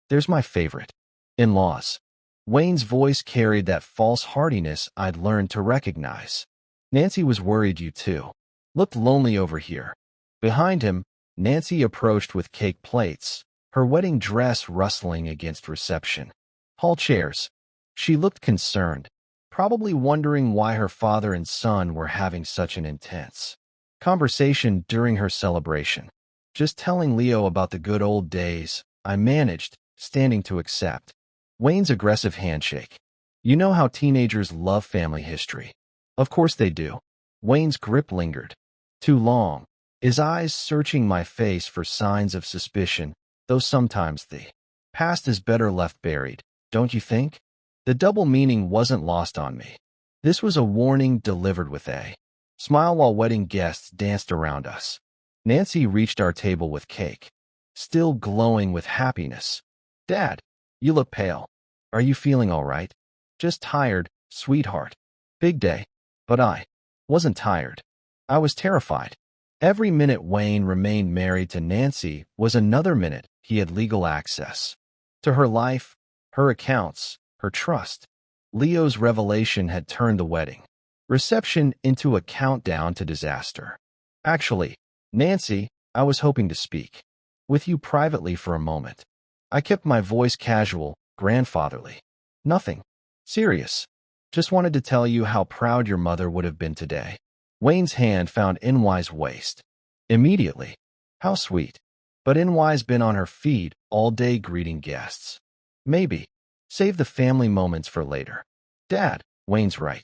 "There's my favorite. In-laws." Wayne's voice carried that false heartiness I'd learned to recognize. "Nancy was worried you too. Looked lonely over here." Behind him, Nancy approached with cake plates, her wedding dress rustling against reception hall chairs. She looked concerned, probably wondering why her father and son were having such an intense conversation during her celebration. Just telling Leo about the good old days, I managed, standing to accept Wayne's aggressive handshake. "You know how teenagers love family history." "Of course they do." Wayne's grip lingered. Too long, his eyes searching my face for signs of suspicion, though sometimes the past is better left buried, don't you think? The double meaning wasn't lost on me. This was a warning delivered with a smile while wedding guests danced around us. Nancy reached our table with cake, still glowing with happiness. "Dad, you look pale. Are you feeling all right?" "Just tired, sweetheart. Big day." But I wasn't tired. I was terrified. Every minute Wayne remained married to Nancy was another minute he had legal access to her life, her accounts, her trust. Leo's revelation had turned the wedding reception into a countdown to disaster. "Actually, Nancy, I was hoping to speak with you privately for a moment." I kept my voice casual, grandfatherly. "Nothing serious. Just wanted to tell you how proud your mother would have been today." Wayne's hand found NY's waist. Immediately. How sweet. But NY's been on her feet all day greeting guests. Maybe. Save the family moments for later. "Dad, Wayne's right.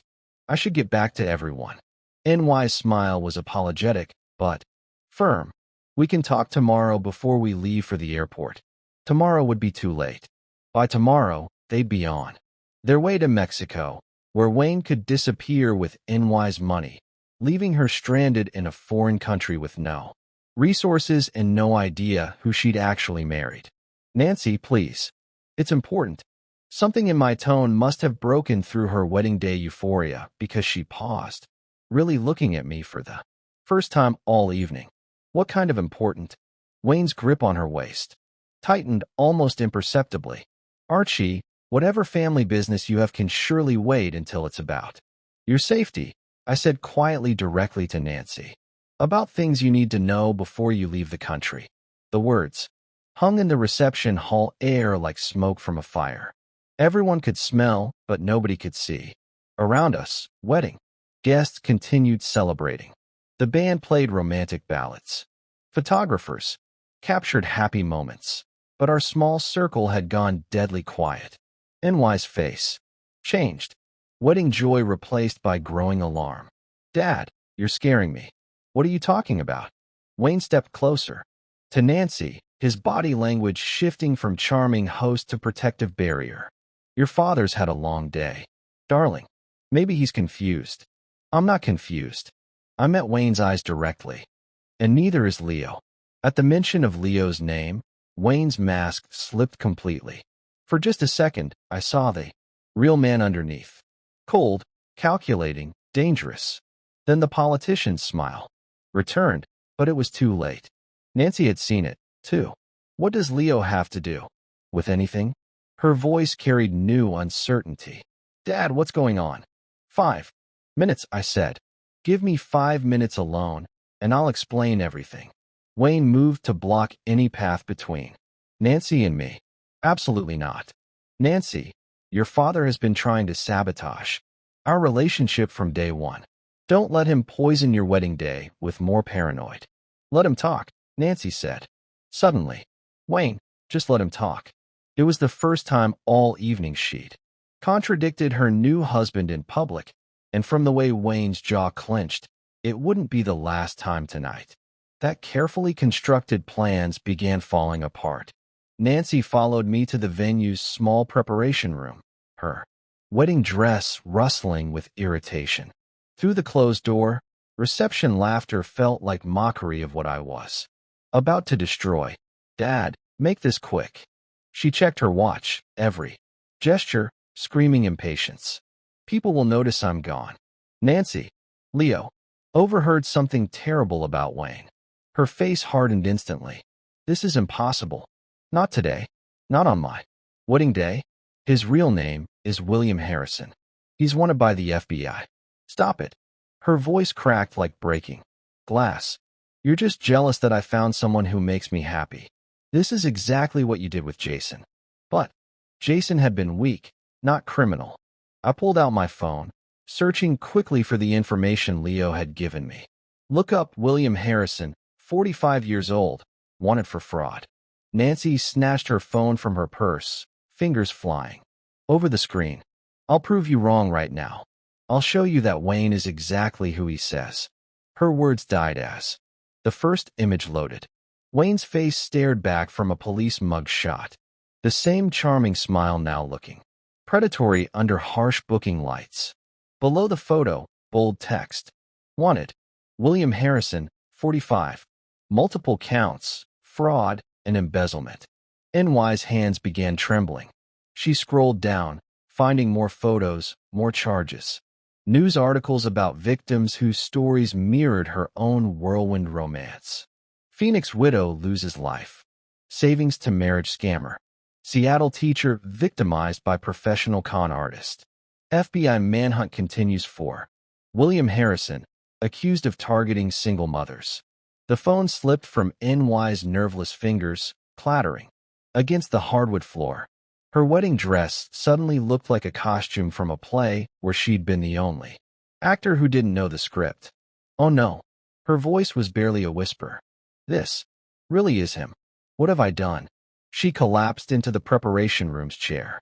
I should get back to everyone." NY's smile was apologetic, but firm. "We can talk tomorrow before we leave for the airport." Tomorrow would be too late. By tomorrow, they'd be on their way to Mexico, where Wayne could disappear with NY's money, leaving her stranded in a foreign country with no resources and no idea who she'd actually married. "Nancy, please. It's important." Something in my tone must have broken through her wedding day euphoria because she paused, really looking at me for the first time all evening. "What kind of important?" Wayne's grip on her waist tightened almost imperceptibly. "Archie, whatever family business you have can surely wait until it's about your safety," I said quietly directly to Nancy. "About things you need to know before you leave the country." The words hung in the reception hall air like smoke from a fire. Everyone could smell, but nobody could see. Around us, wedding guests continued celebrating. The band played romantic ballads. Photographers captured happy moments. But our small circle had gone deadly quiet. NY's face changed. Wedding joy replaced by growing alarm. "Dad, you're scaring me." "What are you talking about?" Wayne stepped closer. To Nancy, his body language shifting from charming host to protective barrier. "Your father's had a long day. Darling, maybe he's confused." "I'm not confused." I met Wayne's eyes directly. "And neither is Leo." At the mention of Leo's name, Wayne's mask slipped completely. For just a second, I saw the real man underneath. Cold, calculating, dangerous. Then the politician's smile returned, but it was too late. Nancy had seen it, too. "What does Leo have to do with anything?" Her voice carried new uncertainty. "Dad, what's going on?" 5. Minutes, I said. Give me 5 minutes alone, and I'll explain everything. Wayne moved to block any path between Nancy and me. Absolutely not. Nancy, your father has been trying to sabotage our relationship from day one. Don't let him poison your wedding day with more paranoid. Let him talk, Nancy said. Suddenly, Wayne, just let him talk. It was the first time all evening she'd contradicted her new husband in public, and from the way Wayne's jaw clenched, it wouldn't be the last time tonight. That carefully constructed plans began falling apart. Nancy followed me to the venue's small preparation room, her wedding dress rustling with irritation. Through the closed door, reception laughter felt like mockery of what I was about to destroy. Dad, make this quick. She checked her watch, every gesture screaming impatience. People will notice I'm gone. Nancy, Leo, overheard something terrible about Wayne. Her face hardened instantly. This is impossible. Not today. Not on my wedding day. His real name is William Harrison. He's wanted by the FBI. Stop it. Her voice cracked like breaking glass. You're just jealous that I found someone who makes me happy. This is exactly what you did with Jason. But Jason had been weak, not criminal. I pulled out my phone, searching quickly for the information Leo had given me. Look up William Harrison, 45 years old, wanted for fraud. Nancy snatched her phone from her purse, fingers flying. Over the screen. I'll prove you wrong right now. I'll show you that Wayne is exactly who he says. Her words died as the first image loaded. Wayne's face stared back from a police mug shot. The same charming smile now looking predatory under harsh booking lights. Below the photo, bold text. Wanted. William Harrison, 45. Multiple counts, fraud, and embezzlement. NY's hands began trembling. She scrolled down, finding more photos, more charges. News articles about victims whose stories mirrored her own whirlwind romance. Phoenix widow loses life. Savings to marriage scammer. Seattle teacher victimized by professional con artist. FBI manhunt continues for William Harrison, accused of targeting single mothers. The phone slipped from NY's nerveless fingers, clattering against the hardwood floor. Her wedding dress suddenly looked like a costume from a play where she'd been the only actor who didn't know the script. Oh no. Her voice was barely a whisper. This really is him. What have I done? She collapsed into the preparation room's chair.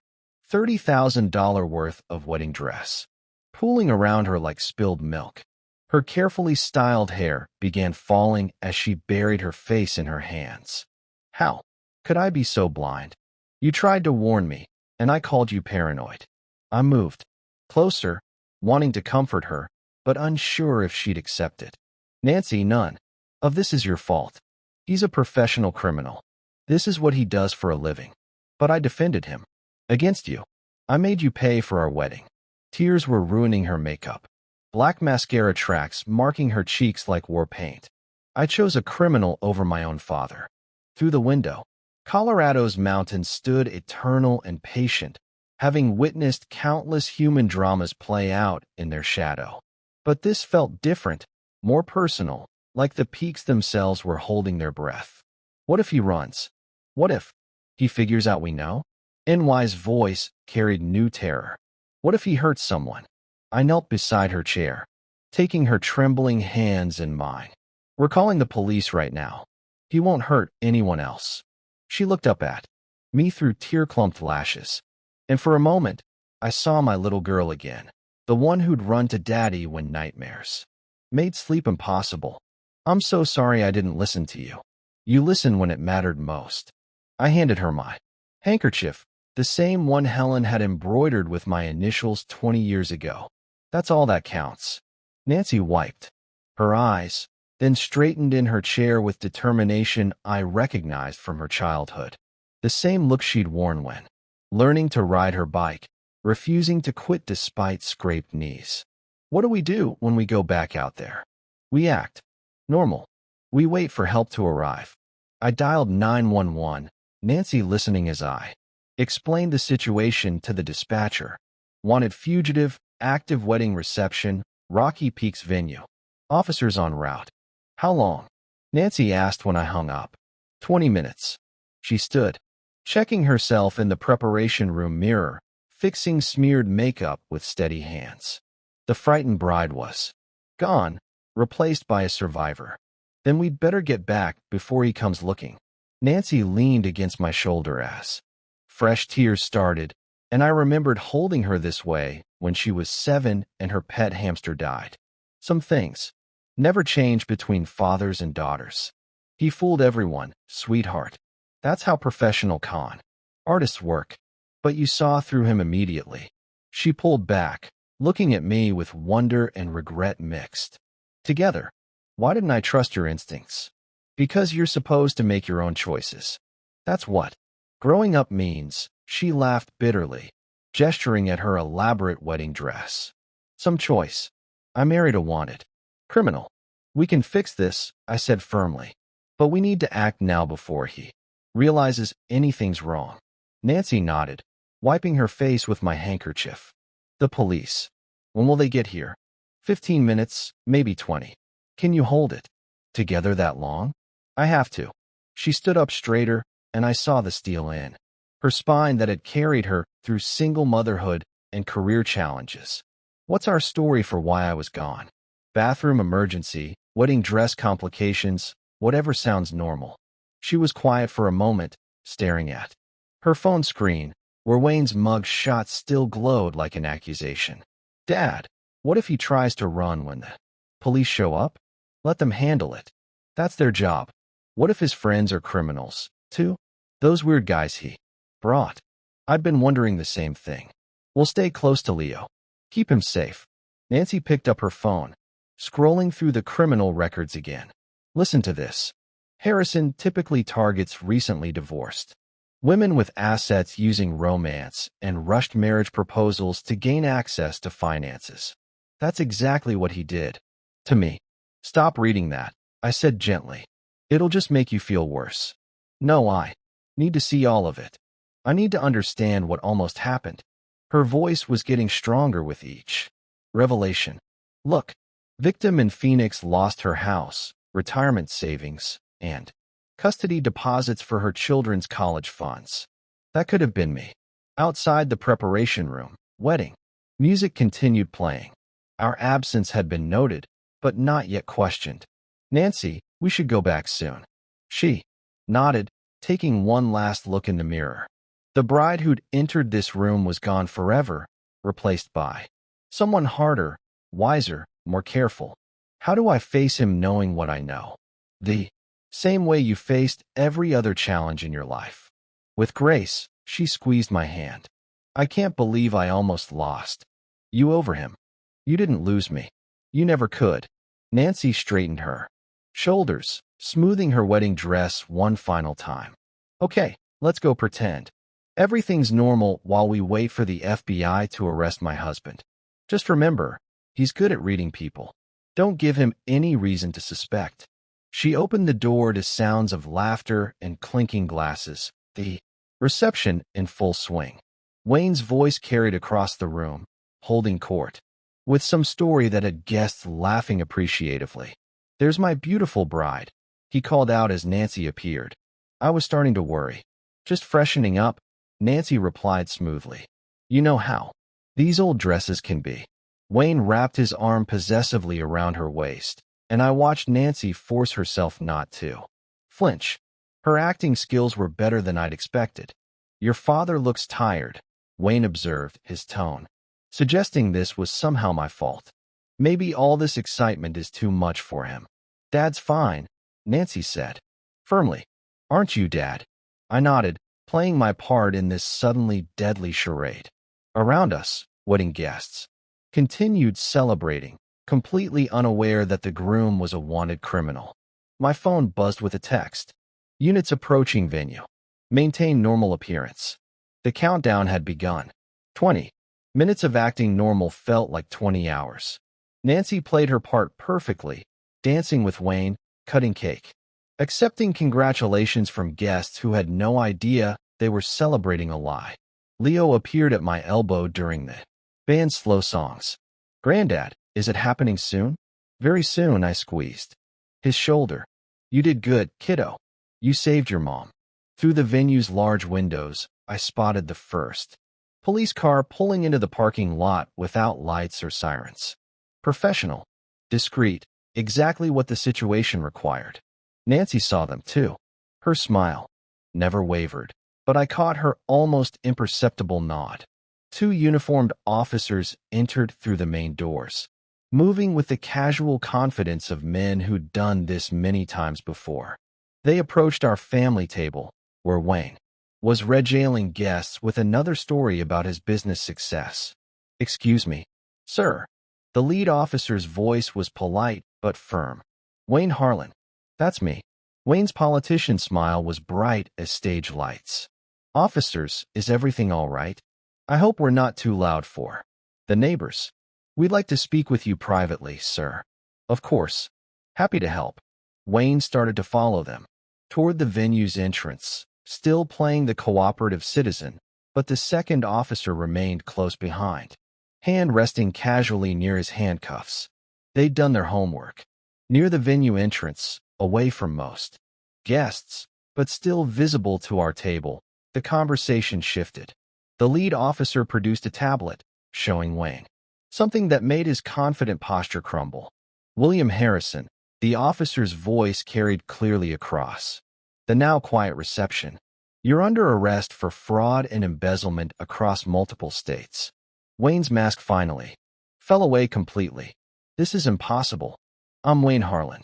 $30,000 worth of wedding dress, pooling around her like spilled milk. Her carefully styled hair began falling as she buried her face in her hands. How could I be so blind? You tried to warn me, and I called you paranoid. I moved closer, wanting to comfort her, but unsure if she'd accept it. Nancy, none of this is your fault. He's a professional criminal. This is what he does for a living. But I defended him. Against you. I made you pay for our wedding. Tears were ruining her makeup. Black mascara tracks marking her cheeks like war paint. I chose a criminal over my own father. Through the window, Colorado's mountains stood eternal and patient, having witnessed countless human dramas play out in their shadow. But this felt different, more personal, like the peaks themselves were holding their breath. What if he runs? What if he figures out we know? NY's voice carried new terror. What if he hurts someone? I knelt beside her chair, taking her trembling hands in mine. We're calling the police right now. He won't hurt anyone else. She looked up at me through tear-clumped lashes. And for a moment, I saw my little girl again, the one who'd run to Daddy when nightmares made sleep impossible. I'm so sorry I didn't listen to you. You listened when it mattered most. I handed her my handkerchief, the same one Helen had embroidered with my initials 20 years ago. That's all that counts. Nancy wiped her eyes, then straightened in her chair with determination I recognized from her childhood. The same look she'd worn when learning to ride her bike, refusing to quit despite scraped knees. What do we do when we go back out there? We act normal. We wait for help to arrive. I dialed 911, Nancy listening as I explained the situation to the dispatcher. Wanted fugitive, active wedding reception, Rocky Peaks venue. Officers en route. How long? Nancy asked when I hung up. 20 minutes. She stood, checking herself in the preparation room mirror, fixing smeared makeup with steady hands. The frightened bride was gone, replaced by a survivor. Then we'd better get back before he comes looking. Nancy leaned against my shoulder as fresh tears started, and I remembered holding her this way when she was 7 and her pet hamster died. Some things never change between fathers and daughters. He fooled everyone, sweetheart. That's how professional con artists work. But you saw through him immediately. She pulled back, looking at me with wonder and regret mixed together. Why didn't I trust your instincts? Because you're supposed to make your own choices. That's what growing up means. She laughed bitterly, gesturing at her elaborate wedding dress. Some choice. I married a wanted criminal. We can fix this, I said firmly. But we need to act now before he realizes anything's wrong. Nancy nodded, wiping her face with my handkerchief. The police. When will they get here? 15 minutes, maybe 20. Can you hold it together that long? I have to. She stood up straighter, and I saw the steel in her spine that had carried her through single motherhood and career challenges. What's our story for why I was gone? Bathroom emergency, wedding dress complications, whatever sounds normal. She was quiet for a moment, staring at her phone screen, where Wayne's mug shot still glowed like an accusation. Dad, what if he tries to run when the police show up? Let them handle it. That's their job. What if his friends are criminals, too? Those weird guys he brought. I'd been wondering the same thing. We'll stay close to Leo. Keep him safe. Nancy picked up her phone, scrolling through the criminal records again. Listen to this. Harrison typically targets recently divorced women with assets, using romance and rushed marriage proposals to gain access to finances. That's exactly what he did to me. Stop reading that, I said gently. It'll just make you feel worse. No, I need to see all of it. I need to understand what almost happened. Her voice was getting stronger with each revelation. Look, victim in Phoenix lost her house, retirement savings, and custody deposits for her children's college funds. That could have been me. Outside the preparation room, wedding music continued playing. Our absence had been noted, but not yet questioned. Nancy, we should go back soon. She nodded, taking one last look in the mirror. The bride who'd entered this room was gone forever, replaced by someone harder, wiser, more careful. How do I face him knowing what I know? The same way you faced every other challenge in your life. With grace, she squeezed my hand. I can't believe I almost lost you over him. You didn't lose me. You never could. Nancy straightened her shoulders, smoothing her wedding dress one final time. Okay, let's go pretend everything's normal while we wait for the FBI to arrest my husband. Just remember, he's good at reading people. Don't give him any reason to suspect. She opened the door to sounds of laughter and clinking glasses, the reception in full swing. Wayne's voice carried across the room, holding court, with some story that had guests laughing appreciatively. There's my beautiful bride, he called out as Nancy appeared. I was starting to worry. Just freshening up, Nancy replied smoothly. You know how these old dresses can be. Wayne wrapped his arm possessively around her waist, and I watched Nancy force herself not to flinch. Her acting skills were better than I'd expected. Your father looks tired, Wayne observed, his tone suggesting this was somehow my fault. Maybe all this excitement is too much for him. Dad's fine, Nancy said firmly. Aren't you, Dad? I nodded, playing my part in this suddenly deadly charade. Around us, wedding guests continued celebrating, completely unaware that the groom was a wanted criminal. My phone buzzed with a text. Units approaching venue. Maintain normal appearance. The countdown had begun. 20 minutes of acting normal felt like 20 hours. Nancy played her part perfectly, dancing with Wayne, cutting cake, accepting congratulations from guests who had no idea they were celebrating a lie. Leo appeared at my elbow during the band's slow songs. Granddad, Is it happening soon? Very soon, I squeezed his shoulder. You did good, kiddo. You saved your mom. Through the venue's large windows, I spotted the first police car pulling into the parking lot without lights or sirens. Professional, discreet, exactly what the situation required. Nancy saw them too. Her smile never wavered, but I caught her almost imperceptible nod. Two uniformed officers entered through the main doors, moving with the casual confidence of men who'd done this many times before. They approached our family table, where Wayne was regaling guests with another story about his business success. Excuse me, sir. The lead officer's voice was polite but firm. Wayne Harlan. That's me. Wayne's politician smile was bright as stage lights. Officers, is everything all right? I hope we're not too loud for the neighbors. We'd like to speak with you privately, sir. Of course. Happy to help. Wayne started to follow them toward the venue's entrance, still playing the cooperative citizen, but the second officer remained close behind, hand resting casually near his handcuffs. They'd done their homework. Near the venue entrance, away from most guests, but still visible to our table, the conversation shifted. The lead officer produced a tablet, showing Wayne something that made his confident posture crumble. William Harrison, the officer's voice carried clearly across the now quiet reception. You're under arrest for fraud and embezzlement across multiple states. Wayne's mask finally fell away completely. This is impossible. I'm Wayne Harlan.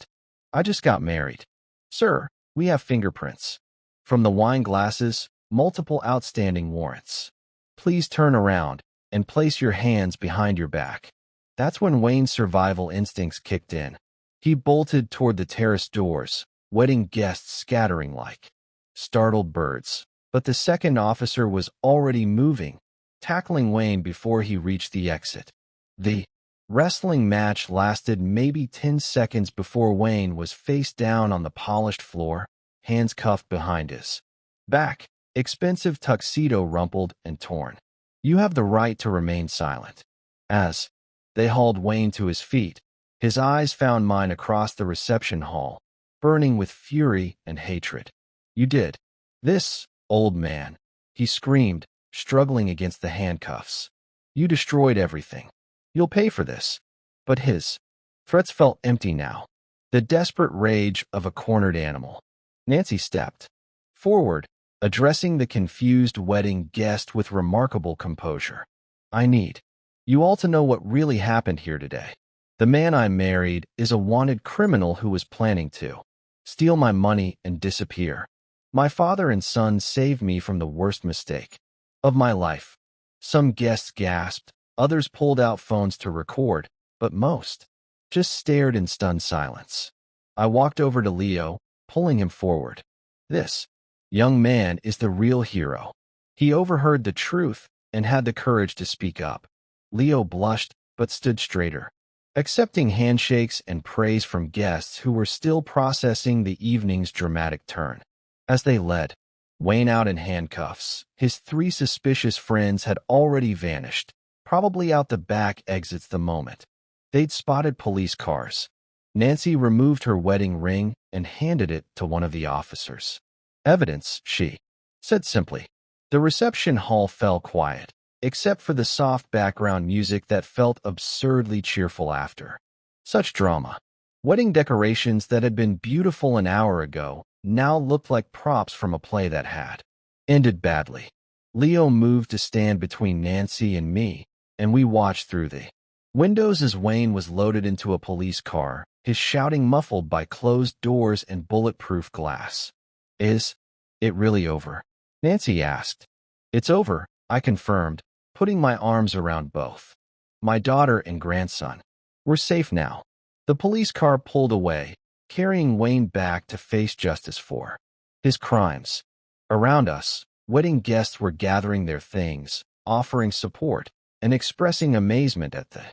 I just got married. Sir, we have fingerprints. From the wine glasses, multiple outstanding warrants. Please turn around and place your hands behind your back. That's when Wayne's survival instincts kicked in. He bolted toward the terrace doors, wedding guests scattering like startled birds. But the second officer was already moving, tackling Wayne before he reached the exit. The wrestling match lasted maybe 10 seconds before Wayne was face down on the polished floor, hands cuffed behind his back, expensive tuxedo rumpled and torn. You have the right to remain silent. As they hauled Wayne to his feet, his eyes found mine across the reception hall, burning with fury and hatred. You did this, old man, he screamed, struggling against the handcuffs. You destroyed everything. You'll pay for this. But his threats felt empty now, the desperate rage of a cornered animal. Nancy stepped forward, addressing the confused wedding guest with remarkable composure. I need you all to know what really happened here today. The man I married is a wanted criminal who was planning to steal my money and disappear. My father and son saved me from the worst mistake of my life. Some guests gasped, others pulled out phones to record, but most just stared in stunned silence. I walked over to Leo, pulling him forward. This young man is the real hero. He overheard the truth and had the courage to speak up. Leo blushed, but stood straighter, accepting handshakes and praise from guests who were still processing the evening's dramatic turn. As they led Wayne out in handcuffs, his three suspicious friends had already vanished, probably out the back exits the moment. They'd spotted police cars. Nancy removed her wedding ring and handed it to one of the officers. Evidence, she said simply. The reception hall fell quiet, except for the soft background music that felt absurdly cheerful after such drama. Wedding decorations that had been beautiful an hour ago now looked like props from a play that had ended badly. Leo moved to stand between Nancy and me, and we watched through the windows as Wayne was loaded into a police car, his shouting muffled by closed doors and bulletproof glass. Is it really over? Nancy asked. It's over, I confirmed, putting my arms around both my daughter and grandson. We're safe now. The police car pulled away, carrying Wayne back to face justice for his crimes. Around us, wedding guests were gathering their things, offering support, and expressing amazement at the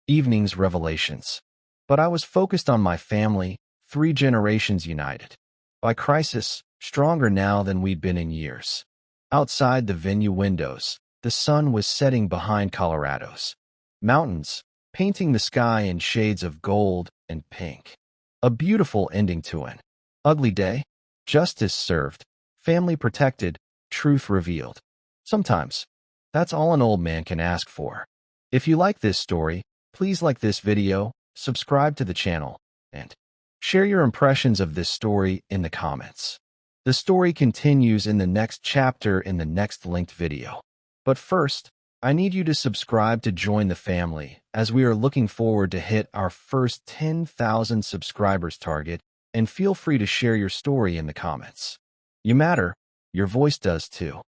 evening's revelations. But I was focused on my family, 3 generations united by crisis, stronger now than we'd been in years. Outside the venue windows, the sun was setting behind Colorado's mountains, painting the sky in shades of gold and pink. A beautiful ending to an ugly day. Justice served, family protected, truth revealed. Sometimes, that's all an old man can ask for. If you like this story, please like this video, subscribe to the channel, and share your impressions of this story in the comments. The story continues in the next chapter in the next linked video. But first, I need you to subscribe to join the family, as we are looking forward to hit our first 10,000 subscribers target, and feel free to share your story in the comments. You matter, your voice does too.